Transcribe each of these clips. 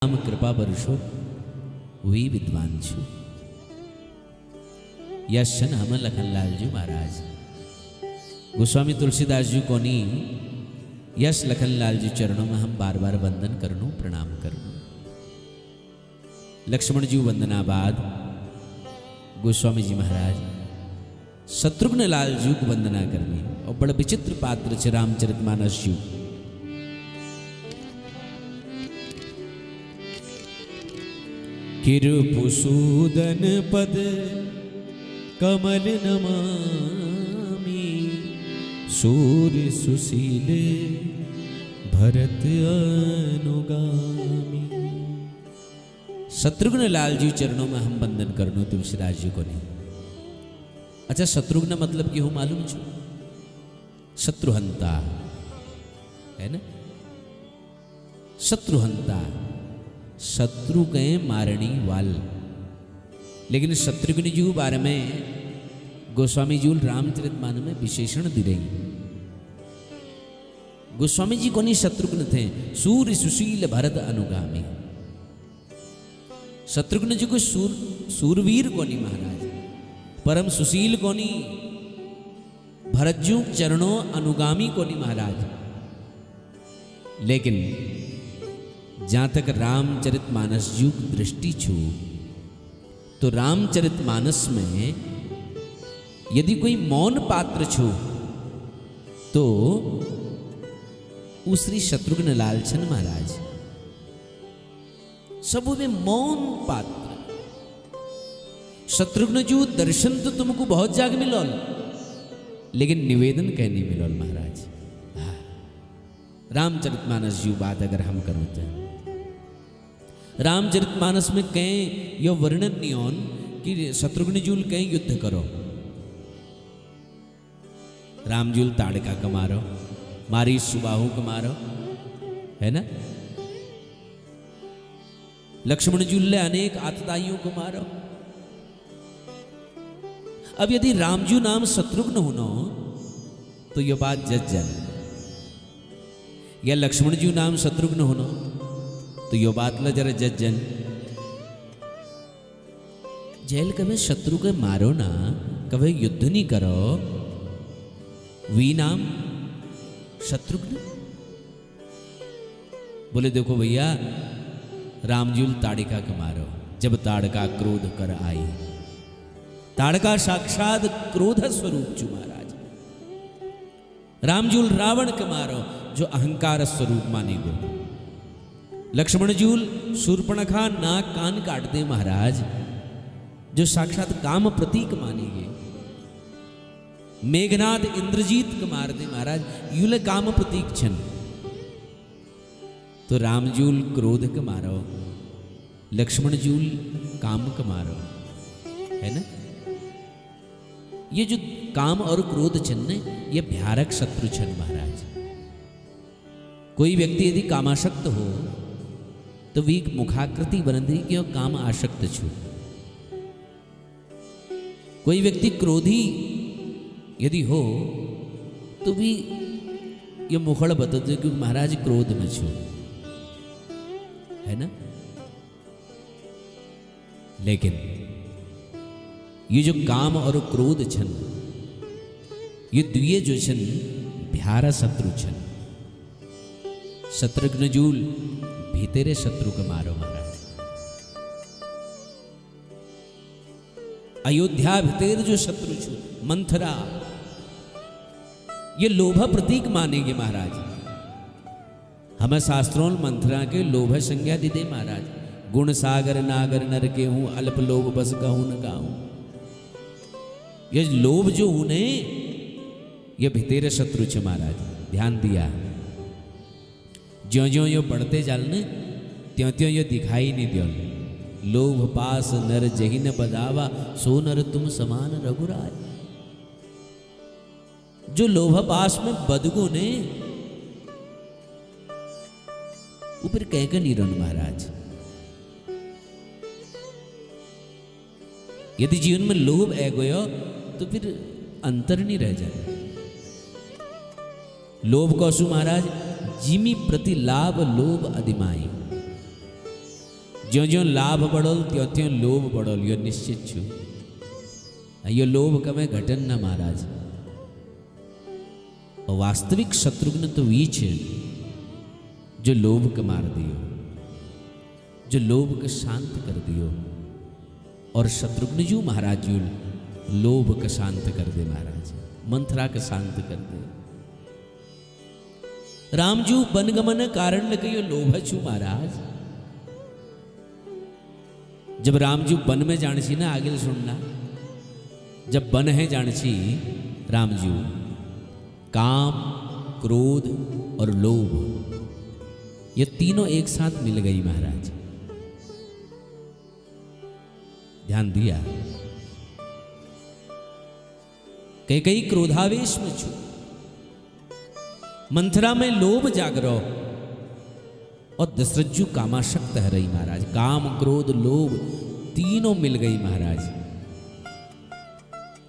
राम कृपा वर्षो हुई विद्वान छु यशन हम लखनलाल जी महाराज गोस्वामी तुलसीदास जी कोनी यश लखनलाल जी चरणों में हम बार बार वंदन करनु प्रणाम करनु। लक्ष्मण जी वंदना बाद गोस्वामी जी महाराज शत्रुघ्न लाल जी को वंदना करनी और बड़ा विचित्र पात्र छ रामचरितमानस जी। किरुपुसूदन पद कमल नमामि सूर्य सुशीले भरत अनुगामी। शत्रुघ्न लाल जी चरणों में हम वंदन करनो तुलसीदास जी को नहीं। अच्छा, शत्रुघ्न मतलब कि हो मालूम छो? शत्रुहंता है ना। शत्रुहंता शत्रु के मारणी वाल। लेकिन शत्रुघ्न जी के बारे में गोस्वामी जी रामचरितमानस में विशेषण दी रही। गोस्वामी जी को नहीं शत्रुघ्न थे सूर्य सुशील भरत अनुगामी। शत्रुघ्न जी को सूरवीर को नहीं महाराज, परम सुशील को नहीं, भरत जी चरणों अनुगामी को नहीं महाराज। लेकिन जहाँ तक रामचरितमानस जी की दृष्टि छू तो रामचरितमानस में यदि कोई मौन पात्र छू तो वो श्री शत्रुघ्न लाल छन महाराज। सब में मौन पात्र। शत्रुघ्न जी दर्शन तो तुमको बहुत जाग मिलोल, लेकिन निवेदन कहनी मिलोल महाराज। रामचरितमानस जी बात अगर हम करो तो रामचरितमानस में कहीं यह वर्णन नहीं होन कि शत्रुघ्न जूल कहीं युद्ध करो। रामजूल ताड़का को मारो, मारी सुबाहु को मारो, है ना। लक्ष्मण जूल ने अनेक आतताइयों को मारो। अब यदि रामजू नाम शत्रुघ्न होनो तो यह बात जज जाए, या लक्ष्मण जी नाम शत्रुघ्न होनो तो यो बात ल जरा जज जन। जेल कभी शत्रु के मारो ना, कभी युद्ध नहीं करो, वी नाम शत्रुघ्न। बोले देखो भैया, रामजूल ताड़िका के मारो, जब ताड़का क्रोध कर आई। ताड़का साक्षात क्रोध स्वरूप चु महाराज। रामजूल रावण के मारो जो अहंकार स्वरूप माने गो। लक्ष्मण जूल शूर्पणखा नाक कान काट दे महाराज, जो साक्षात काम प्रतीक मानेंगे। मेघनाद इंद्रजीत को मार दे महाराज, यूले काम प्रतीक छन। तो रामजूल क्रोध के मारो, लक्ष्मण जूल काम के मारो, है ना। ये जो काम और क्रोध छन ने, ये भयानक शत्रु छन महाराज। कोई व्यक्ति यदि कामाशक्त हो तो वी मुखाकृति बनती कि वह काम आसक्त छु। कोई व्यक्ति क्रोधी यदि हो तो भी ये मुखड़ बतते कि महाराज क्रोध में छु, है ना। लेकिन ये जो काम और क्रोध छन, ये द्विय जो छन भयारा शत्रु छन। शत्रुघ्न जूल भीतरे शत्रु को मारो महाराज। अयोध्या भीतर जो शत्रु छु मंथरा, ये लोभ प्रतीक मानेंगे महाराज। हमें शास्त्रों मंथरा के लोभ संज्ञा दी दे महाराज। गुण सागर नागर नर के हूं, अल्प लोभ बस कहूं न गाऊं। ये लोभ जो उन्हें ये भीतरे शत्रु छु महाराज। ध्यान दिया, ज्यो ज्यो यो बढ़ते जालने त्यों त्यों यो दिखाई नहीं दियोल। लोभ पास नर जही न बदावा, सो नर तुम समान रघुराय। जो लोभ पास में बदगु ने ऊपर कह कर नहीं रन महाराज। यदि जीवन में लोभ आ गयो तो फिर अंतर नहीं रह जाए। लोभ कौसु महाराज, जिमी प्रति लाभ लोभ अधिमाई। ज्यो ज्यो लाभ बढ़ोल त्यों त्यों लोभ बढ़ोल, यो निश्चित छू। यो लोभ कमे घटन न महाराज। और वास्तविक शत्रुघ्न तो वी छे जो लोभ के मार दियो, जो लोभ के शांत कर दियो। और शत्रुघ्न जी महाराज जी लोभ के शांत कर दे महाराज, मंथरा के शांत कर दे। रामजू बनगमन कारण लगे लोभ छू महाराज। जब रामजू वन में जाणसी ना, आगे सुनना, जब वन है जाणसी रामजू, काम, क्रोध और लोभ ये तीनों एक साथ मिल गई महाराज। ध्यान दिया, कई क्रोधावेश में छू, मंथरा में लोभ जागरो और दशरथजू कामाशक्त है रही महाराज। काम, क्रोध, लोभ तीनों मिल गई महाराज।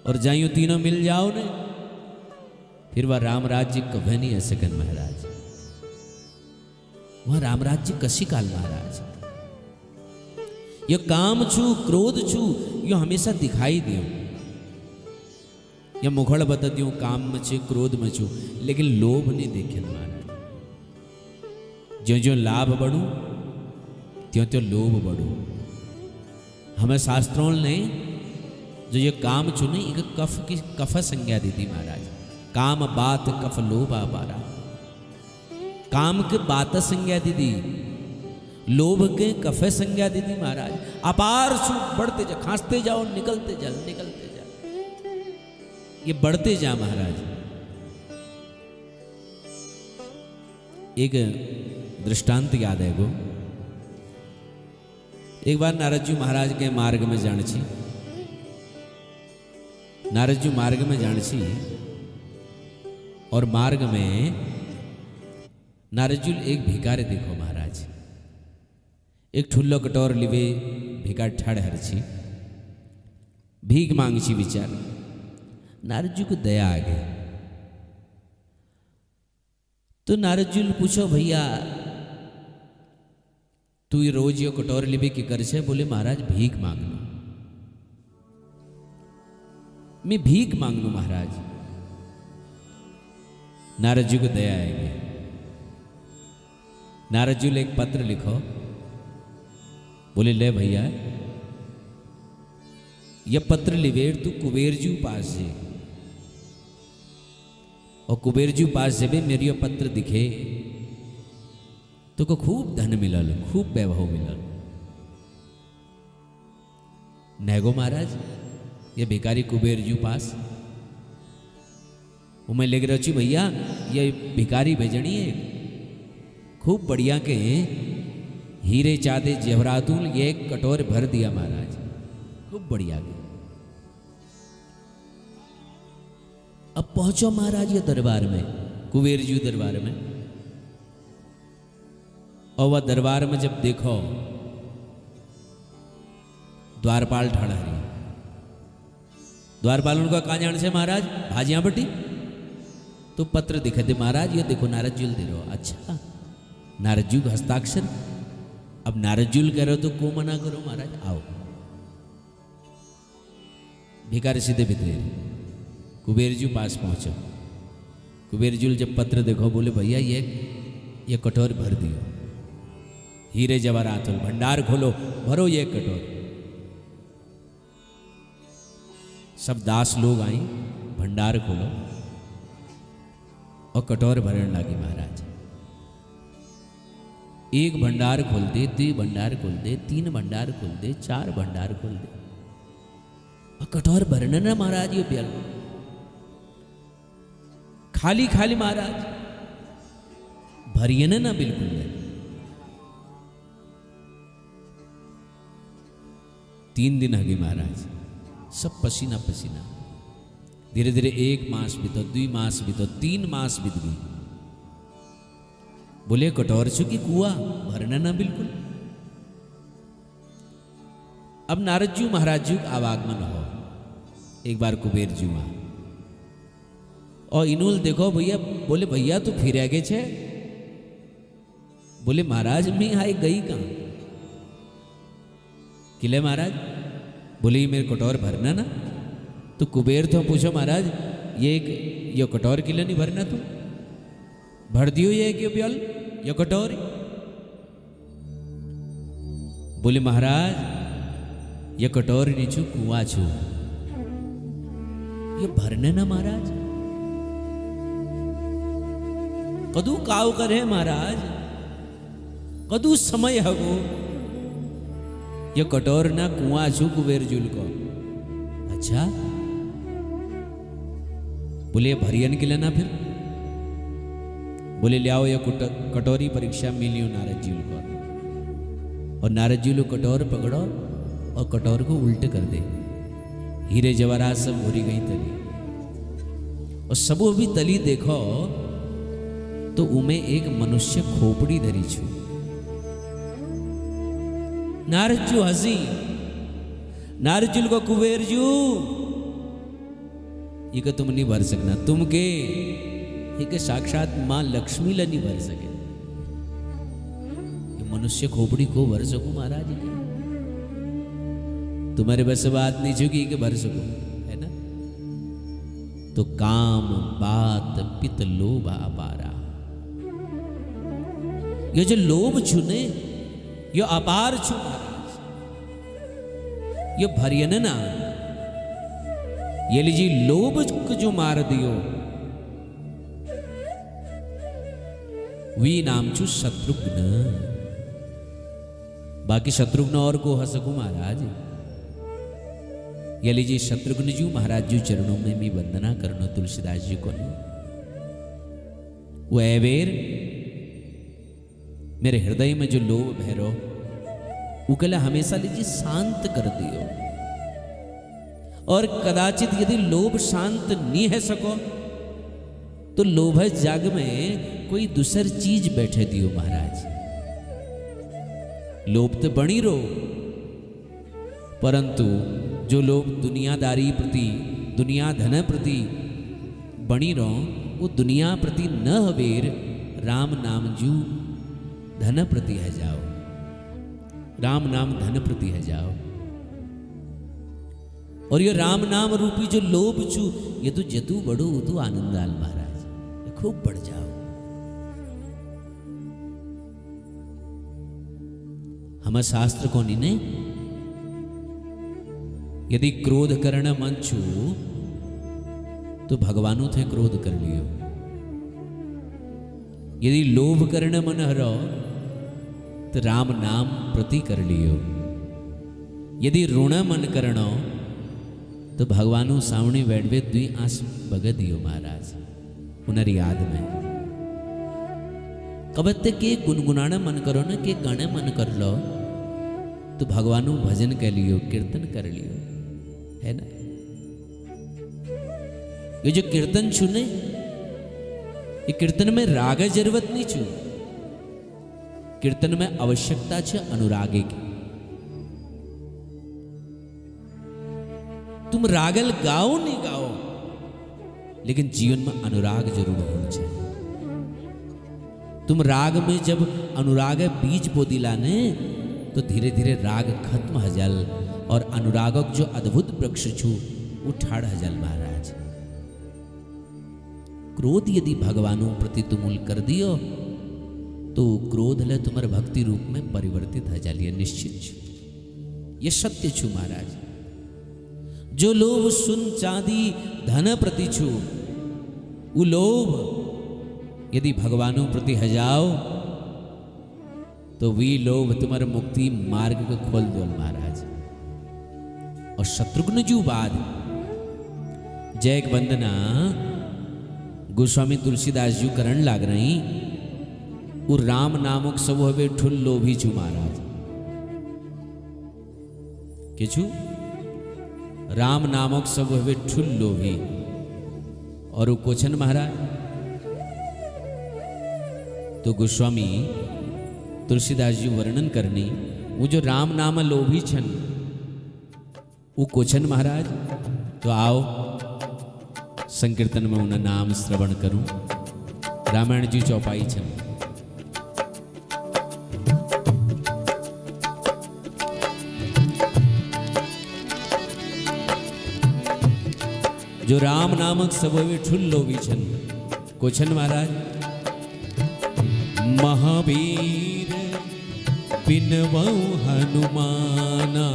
और जाइयो तीनों मिल जाओ ने, फिर वह राम राज्य कभी नहीं है सकन महाराज। वह राम राज्य कशी काल महाराज। यो काम छू, क्रोध छू, यो हमेशा दिखाई दियो। या मुखड़ बता दियो काम में छे, क्रोध में छू, लेकिन लोभ नहीं देखे महाराज। ज्यो ज्यो लाभ बढ़ू त्यों त्यों लोभ बढ़ू। हमें शास्त्रों ने जो ये काम चुने, एक कफ की कफ संज्ञा दी थी महाराज। काम बात कफ लोभ आपारा। काम के बात संज्ञा दी थी, लोभ के कफे संज्ञा दी थी महाराज। अपार सु बढ़ते जा, खांसते जाओ, निकलते जा, निकलते जा, ये बढ़ते जा महाराज। एक दृष्टांत याद है गो। एक बार नारद जी महाराज के मार्ग में जान छी, नारद जी मार्ग में जान छी, और मार्ग में नारद जी एक भिकारी देखो महाराज। एक ठुल्लो कटोर लिवे भिकार ठाड़ हर छी, भीख मांग छी विचार। नारद जी को दया आ गई, तो नारद जी ने पूछो, भैया तू ये रोज यो कटोर लिबे की कर छे? बोले महाराज भीख मांगनो, मैं भीख मांगनो महाराज। नारद जी को दया आएगी। नारद जी ने एक पत्र लिखो, बोले ले भैया यह पत्र लिवेर तू कुबेर जी पास जे, और कुबेर जी पास जब मेरी यह पत्र दिखे तो को खूब धन मिलल, खूब वैभव मिलल। नेगो महाराज ये भिकारी कुबेर जी पास वो मैं लेकर रची, भैया ये भिकारी भेजनी है, खूब बढ़िया के हीरे चांदी जेवरातुल ये एक कटोर भर दिया महाराज, खूब बढ़िया के। अब पहुंचो महाराज ये दरबार में, कुबेर जी दरबार में। और वह दरबार में जब देखो द्वारपाल ठाड़ा हरी, द्वारपाल उनका कहा जान से महाराज भाजियां बटी, तो पत्र दिखे दे महाराज, ये देखो नारद जी दे रहो। अच्छा नारद जी का हस्ताक्षर, अब नारद जी कह रहे हो तो को मना करो महाराज, आओ। भिखारी सीधे भीतर कुबेर जी पास पहुंचो। कुबेर जी जब पत्र देखो बोले भैया ये कटोर भर दियो, हीरे जवाहरात भंडार खोलो, भरो ये कटोर। सब दास लोग आई, भंडार खोलो और कटोर भरने लगी महाराज। एक भंडार खोल दे, दो भंडार खोल दे, तीन भंडार खोल दे, चार भंडार खोल दे, और कटोर भरने ना महाराज ये प्याल खाली खाली महाराज भरिए ना बिल्कुल नहीं। 3 दिन हगे महाराज, सब पसीना पसीना। धीरे धीरे 1 मास बीतो, 2 मास बीतो, 3 मास बीत गई। बोले कटोर चुकी कुआ भरना ना बिल्कुल। अब नारद जी महाराज जी का आवागमन हो, एक बार कुबेर जी वहां, और इनुल देखो भैया, बोले भैया तू फिर आगे छे? बोले महाराज मैं आई गई कहां? किले महाराज? बोले ये मेरे कटोर भरना ना। तो कुबेर तो पूछो महाराज ये कटोर किले नहीं भरना तुम? भर दियो ये क्यों प्याल ये कटोर? बोले महाराज ये कटोर नीचू कुआं छू, ये भरने ना महाराज। कदू काव करे महाराज, कदू समय हगो, ये कटोर ना कुआं छू कुबेर जुल को। अच्छा बोले भरियन के लेना फिर? बोले ले आओ ये कटोरी परीक्षा मिलियो नारद जी को। और नारद जी लो कटोर पकड़ो और कटोर को उल्ट कर दे। हीरे जवाहरात सब भरी गई तली, और सबो भी तली देखो तो उमे एक मनुष्य खोपड़ी धरी छू। नारद जी हंसी, नारद जी को कुबेर जू ये का तुम नहीं भर सकना, तुम के ये साक्षात मां लक्ष्मी ला नहीं भर सके। ये मनुष्य खोपड़ी को भर सकू महाराज के? तुम्हारे बस बात नहीं चुकी कि भर सको, है ना? तो काम बात पित लोभ अपारा, ये जो लोभ छुने ये अपार छु महाराज, ये भरियन ना। ये लीजिए लोभ को जो मार दियो वी नाम छु शत्रुघ्न। बाकी शत्रुघ्न और को हसकू महाराज। ये लीजिए शत्रुघ्न जी महाराज जी चरणों में भी वंदना करनो तुलसीदास जी को नहीं। वो एवेर मेरे हृदय में जो लोभ भैरो उकला हमेशा लीजिए शांत कर दियो। और कदाचित यदि लोभ शांत नहीं है सको तो लोभ जाग में कोई दूसर चीज बैठे दियो महाराज। लोभ तो बनी रो, परंतु जो लोग दुनियादारी प्रति दुनिया धन प्रति बनी रो वो दुनिया प्रति न हवेर राम नाम जू धन प्रति है जाओ, राम नाम धन प्रति है जाओ। और ये राम नाम रूपी जो लोभ छू ये तो जतू बड़ो तू आनंदाल महाराज, ये खूब बढ़ जाओ। हम शास्त्र को ने यदि क्रोध करण मन छू तो भगवानु थे क्रोध कर लियो। यदि लोभ करण मन हरो तो राम नाम प्रति कर लियो। यदि ऋण मन करणो तो भगवानु सामने बैठवे द्वि आंस बग दियो महाराज उनर याद में। कबत्ते के गुनगुनाना मन करो ना के गाने मन कर लो तो भगवानु भजन कर लियो, कीर्तन कर लियो, है ना? ये जो कीर्तन छूने ये कीर्तन में राग जरूरत नहीं छू, कीर्तन में आवश्यकता छे अनुरागे की। तुम रागल गाओ नहीं गाओ लेकिन जीवन में अनुराग जरूर होना चाहिए। तुम राग में जब अनुराग बीज बो दिलाने तो धीरे धीरे राग खत्म हो जाल और अनुरागक जो अद्भुत वृक्ष छू वो ठाड़ हजल महाराज। क्रोध यदि भगवानों प्रति तुमुल कर दियो तो क्रोध ले तुम्हारे भक्ति रूप में परिवर्तित हो जालिए निश्चित छू। ये सत्य छू महाराज। जो लोभ सुन चांदी धन प्रति छू वो लोभ यदि भगवानों प्रति हजाओ तो वी लोभ तुम्हारे मुक्ति मार्ग को खोल दो महाराज। और शत्रुघ्न जी बाद जय वंदना गोस्वामी तुलसीदास जी करण लाग रही वो राम नामक सब हवे ठुल लोभी छू महाराज के छू राम नामक सब हवे ठुल लोभी। और वो कोचन महाराज तो गोस्वामी तुलसीदास जी वर्णन करनी वो जो राम नाम लोभी छन वो कोचन महाराज। तो आओ संकीर्तन में उन्हें नाम श्रवण करूं। रामायण जी चौपाई छन। जो राम नामक सब वे ठुल्लो विछन कोछन महाराज। महावीर बिनवऊ हनुमाना,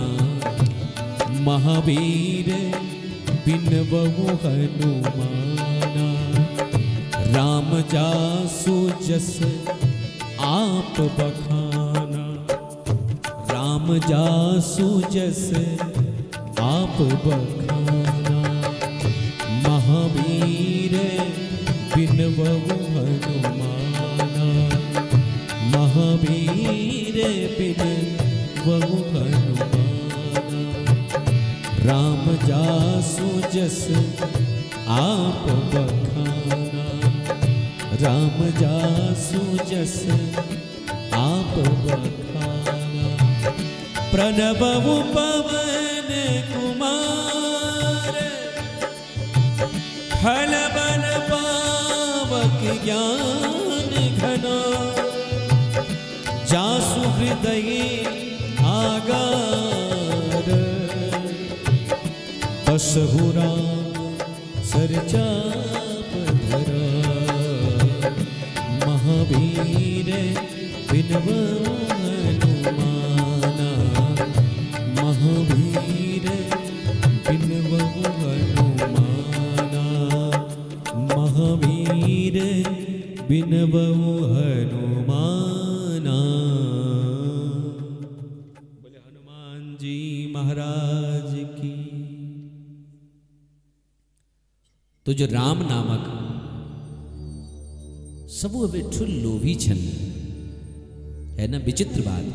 महावीर बिनवऊ हनुमाना। राम जासु जस आप बखाना, राम जासु जस आप बखाना। महावीर बिनवऊ हनुमाना, महावीर बिनवऊ हनुमाना। राम जासु जस आप बखाना, राम जासु जस आप बखाना। प्रणबऊ पवन कुमार, फल बल पावक ज्ञान घना। जासु हृदय आगार, बसहु राम सरचाप धरा। महावीर बिनवऊ हनुमाना, महावीर बिनवऊ हनुमाना। महावीर बिनवऊ हनुमाना। बोले हनुमान जी महाराज की। तो जो राम नामक सब वे ठुल्लोभी छन है ना। विचित्र बात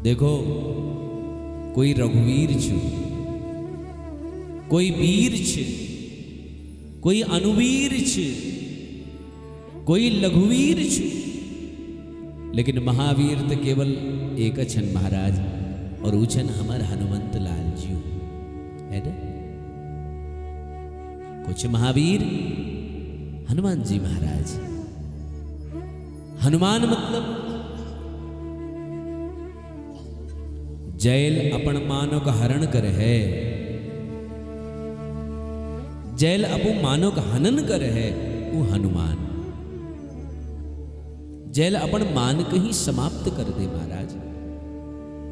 देखो, कोई रघुवीर छु, कोई वीर छ, कोई अनुवीर छ, कोई लघुवीर छ, लेकिन महावीर तो केवल एक छन महाराज, और उछन हमार हनुमंत लाल जी है ना। कुछ महावीर हनुमान जी महाराज। हनुमान मतलब जैल अपन मानो का हरण कर है, जैल अपू मानो का हनन कर है वो हनुमान। जैल अपन मान को ही समाप्त कर दे महाराज।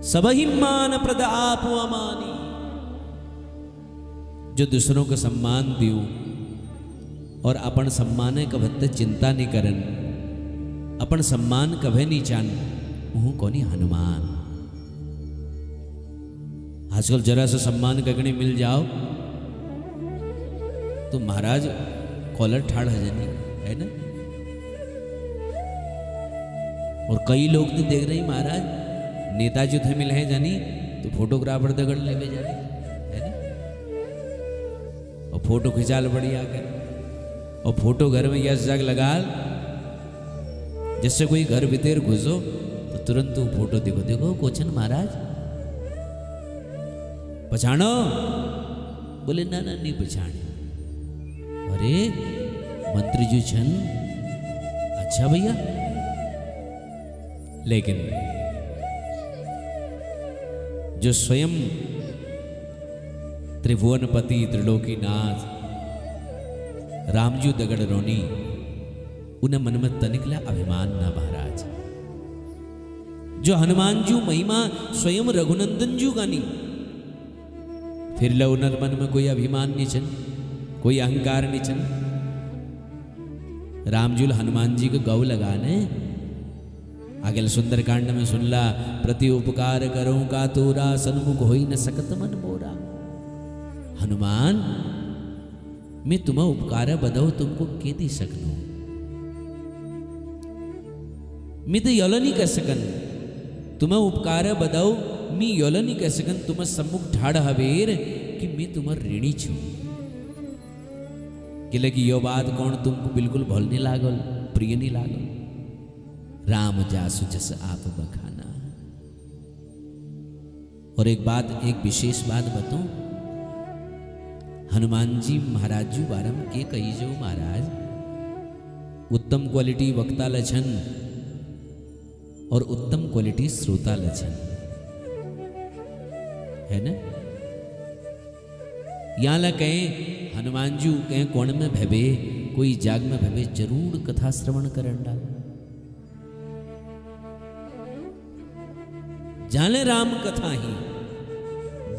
सबहि मान प्रद आप अमानी। जो दूसरों को सम्मान दियो और अपन सम्मान कभत चिंता नहीं करन, अपन सम्मान कभे नहीं चान, वो कोनी हनुमान। आजकल जरा सा सम्मान कगने मिल जाओ तो महाराज कॉलर ठाड़ हजनी है ना। और कई लोग तो देख रहे महाराज, नेताजी थे मिले हैं जानी तो फोटोग्राफर दगड़ ले जानी है ना। और फोटो खिंचाल बढ़िया कर, और फोटो घर में यश जग लगा, जिससे कोई घर भीतर घुसो तो तुरंत वो फोटो देखो। देखो कोचन महाराज पछाणो, बोले ना ना नहीं पछाणे। अरे मंत्री जी छन, अच्छा भैया। लेकिन जो स्वयं त्रिभुवनपति त्रिलोकीनाथ रामजू दगड़ रोनी, उन्हें मन में तनिकला अभिमान ना महाराज। जो हनुमान जू महिमा स्वयं रघुनंदन जू गानी, फिर लो उनर मन में कोई अभिमान नहीं छन, कोई अहंकार नहीं छन। रामजूल हनुमान जी को गौ लगाने आगे सुंदरकांड में सुनला, प्रति उपकार करो का तोरा, सन्मुख होई न सकत मन मोरा। हनुमान मैं तुम्हें उपकार बदो तुमको के दी सकूं, मैं तो योलो नहीं कह सकन। तुम्हें उपकार बदाओ मी योलो नहीं कह सकन। तुम्हें सम्मुख ठाड़ हवेर कि मैं तुम्हार ऋणी छू। कि लगी यो बात कौन तुमको बिल्कुल भल नहीं लागल, प्रिय नहीं लागल। राम जासु जस आप बखाना। और एक बात, एक विशेष बात बताऊं, हनुमान जी महाराज जी बारम के कही जो महाराज उत्तम क्वालिटी वक्ता लछन और उत्तम क्वालिटी श्रोता लछन है ना। यहाँ ला कहें हनुमान जी कहें कौन में भवे कोई जाग में भवे जरूर कथा श्रवण करन डाल। जाले राम कथा ही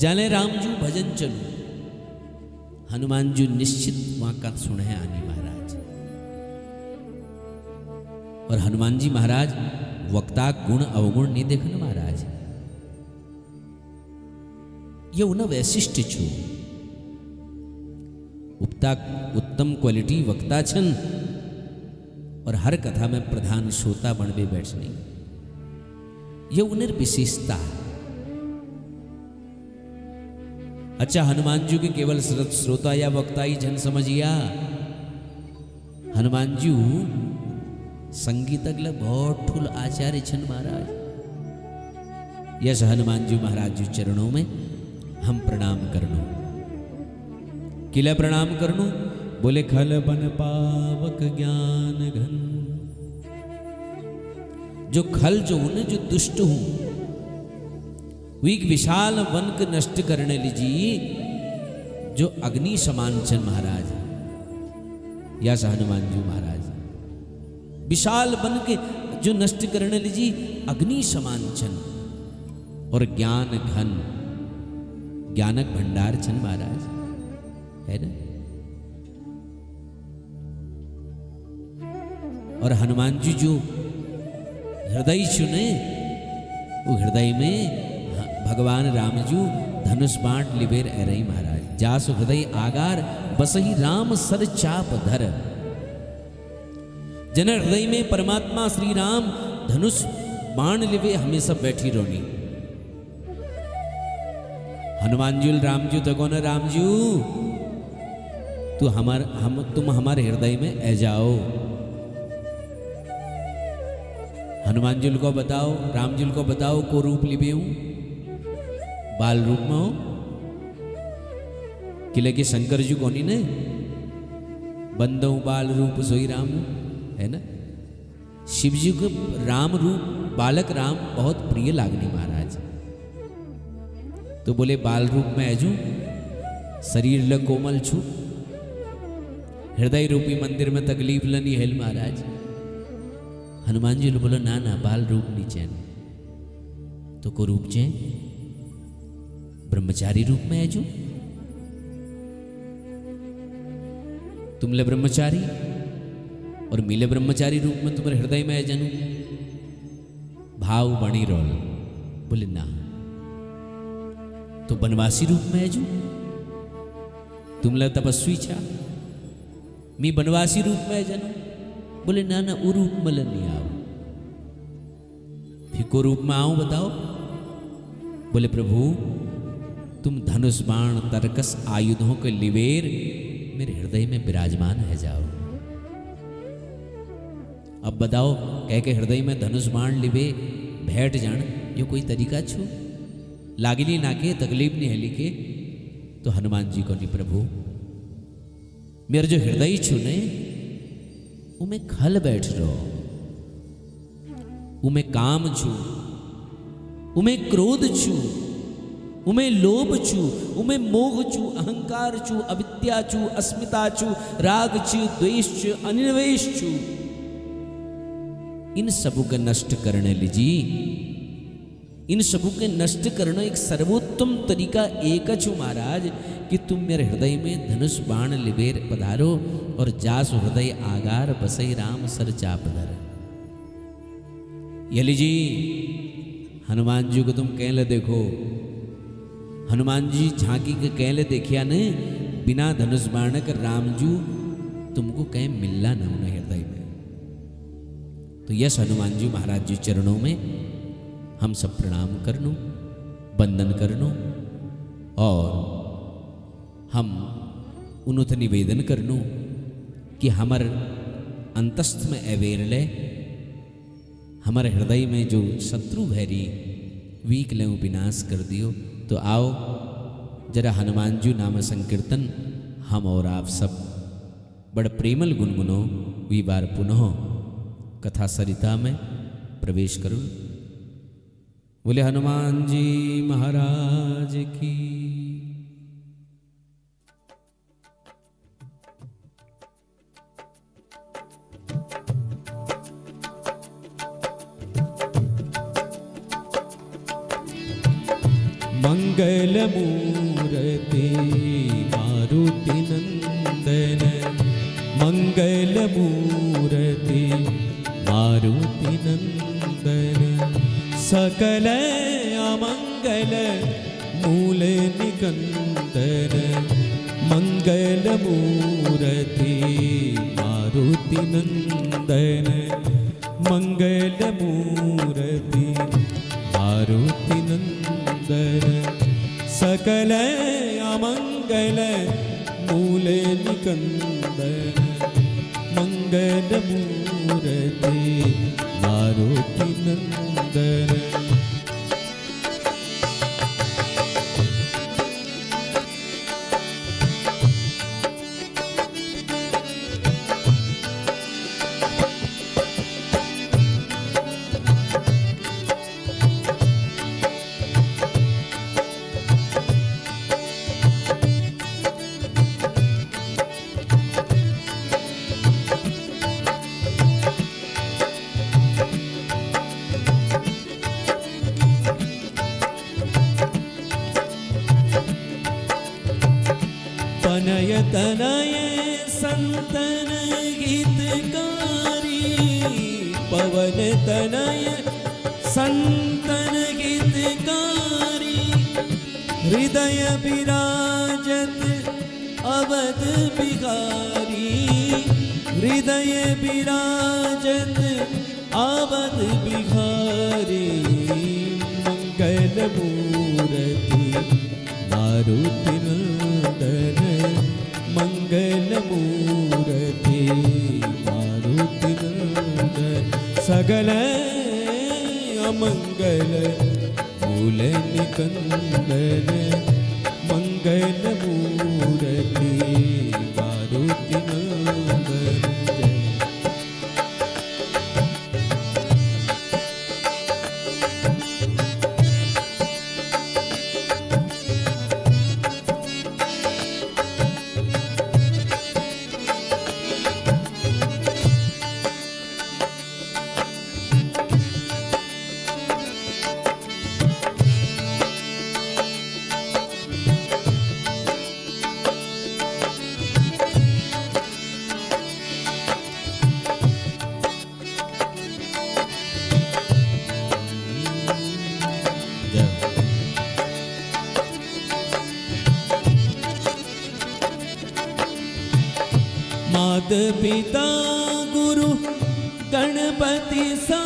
जाले राम जू भजन चलू हनुमान जी निश्चित वहां का सुने आनी महाराज। और हनुमान जी महाराज वक्ता गुण अवगुण नहीं देखने महाराज ये उन वैशिष्ट छू उत्तम क्वालिटी वक्ता छन और हर कथा में प्रधान श्रोता बनवे बैठने ये उन्हें विशेषता। अच्छा हनुमान जी के केवल श्रोता या वक्ता ही जन समझिया हनुमान जी संगीत अगला बहुत ठुल आचार्य छन महाराज। यस हनुमान जी महाराज जी चरणों में हम प्रणाम करनो किला प्रणाम करनो बोले खल बन पावक ज्ञान घन। जो खल जो उन्हें जो दुष्ट हूं वो एक विशाल वन को नष्ट करने लीजिए जो अग्नि समान छन महाराज। या हनुमान जी महाराज विशाल वन के जो नष्ट करने लीजिए अग्नि समान छन और ज्ञान घन ज्ञानक भंडार छन महाराज है ना। और हनुमान जी जो हृदय चुने वो हृदय में भगवान राम जी धनुष बाण लिवेर रही महाराज। जासु हृदय आगार बसही राम सर चाप धर। जन हृदय में परमात्मा श्री राम धनुष बाण लिवे हमेशा बैठी रोनी। हनुमान जी राम जी तो कौन राम जी तुम हमारे हृदय में आ जाओ। हनुमान जी को बताओ राम जी को बताओ को रूप लिबे हूं बाल रूप में हो किले के शंकर जी कोनी ने बंदो बाल रूप सोई राम है ना। शिव जी को राम रूप बालक राम बहुत प्रिय लागनी महाराज। तो बोले बाल रूप में आजू शरीर ल कोमल छू हृदय रूपी मंदिर में तकलीफ लनी हेल महाराज। हनुमान जी बोलो ना ना बाल रूप नहीं चैन तो को रूप चैन ब्रह्मचारी रूप में आजू तुमले ब्रह्मचारी और मिले ब्रह्मचारी रूप में तुम्हारे हृदय में आ जानू भाव बणी रोल। बोले ना तो बनवासी रूप में आजू तुमले तपस्वी छा मी बनवासी रूप में आ जानू। बोले ना ना वो रूप में नहीं आओ फिर को रूप में आओ बताओ। बोले प्रभु तुम धनुष बाण तरकस आयुधों के लिवेर मेरे हृदय में विराजमान है जाओ। अब बताओ कह के हृदय में धनुष बाण लिवे भेंट जान ये कोई तरीका छू लागली नाके तकलीफ नहीं हेली के। तो हनुमान जी को नहीं प्रभु मेरे जो हृदय छू ने उमें खल बैठ रहो उमें काम छू उमें क्रोध छू उमें लोभ छू उमें मोह छू अहंकार छू अविद्या छू अस्मिता छू राग छू द्वेष छू अनिवेश छू। इन सबू के नष्ट करने लीजिए इन सबू के नष्ट करना एक सर्वोत्तम तरीका एक छू महाराज कि तुम मेरे हृदय में धनुष बाण लिवेर पधारो और जासु हृदय आगार बसई राम सर चाप धर। यली जी हनुमान जी को तुम कहले देखो हनुमान जी झांकी के कहले देखिया ने बिना धनुष बाण कर राम जी तुमको कहीं मिलना ना उन्हें हृदय में। तो यस हनुमान जी महाराज जी चरणों में हम सब प्रणाम करनो वंदन करनो और हम उन्होंने निवेदन करनो कि हमारे अंतस्थ में अवेर ले हमारे हृदय में जो शत्रु भैरी वीक ले विनाश कर दियो। तो आओ जरा हनुमान जी नाम संकीर्तन हम और आप सब बड़ प्रेमल गुनगुनो वी बार पुनः कथा सरिता में प्रवेश करो। बोले हनुमान जी महाराज की। मंगल मूर्ति मारुति नंदन, मंगल मूर्ति मारुति नंदन, सकल अमंगल मूल निकंदन, मंगल मूर्ति मारुति नंदन, मंगल मूर्ति मारुति नंदन, सकल अमंगल मूल निकंदन, मंगल मूर्ति मारुति नंदन। तनय तनय संतन गीतकारी, पवन तनय संतन गीतकारी, हृदय विराजत अवध बिहारी, हृदय विराजत अवध बिहारी, मंगल मूर्ति मारुति नंदन, मंगल मूर्ति मारुति नंदन, सकल अमंगल मूल निकंदन, मंगल मूर्ति मारुति नंदन। मात पिता गुरु गणपति सा